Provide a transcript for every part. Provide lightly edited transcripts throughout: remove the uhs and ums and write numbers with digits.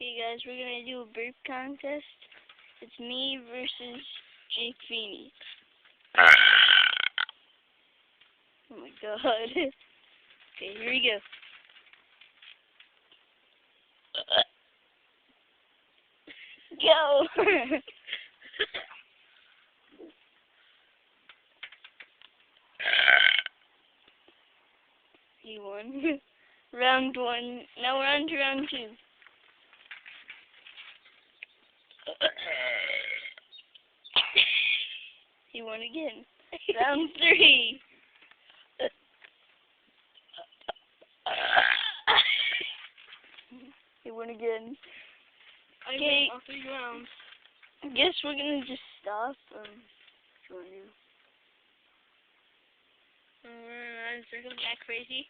Okay, guys, we're gonna do a burp contest. It's me versus Jake Feeney. Oh my god. Okay, here we go. Go! He won. Round one. Now we're on to round two. He won again. Round three. He won again. Okay. All 3 rounds. I guess we're gonna just stop. If you want to. Run circles back crazy.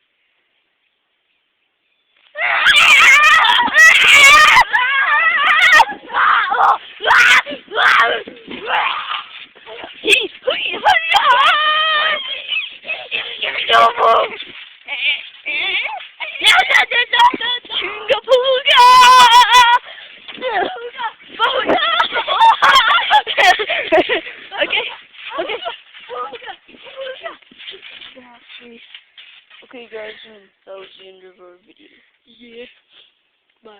Okay, guys, that was the end of our video. Yeah. Bye.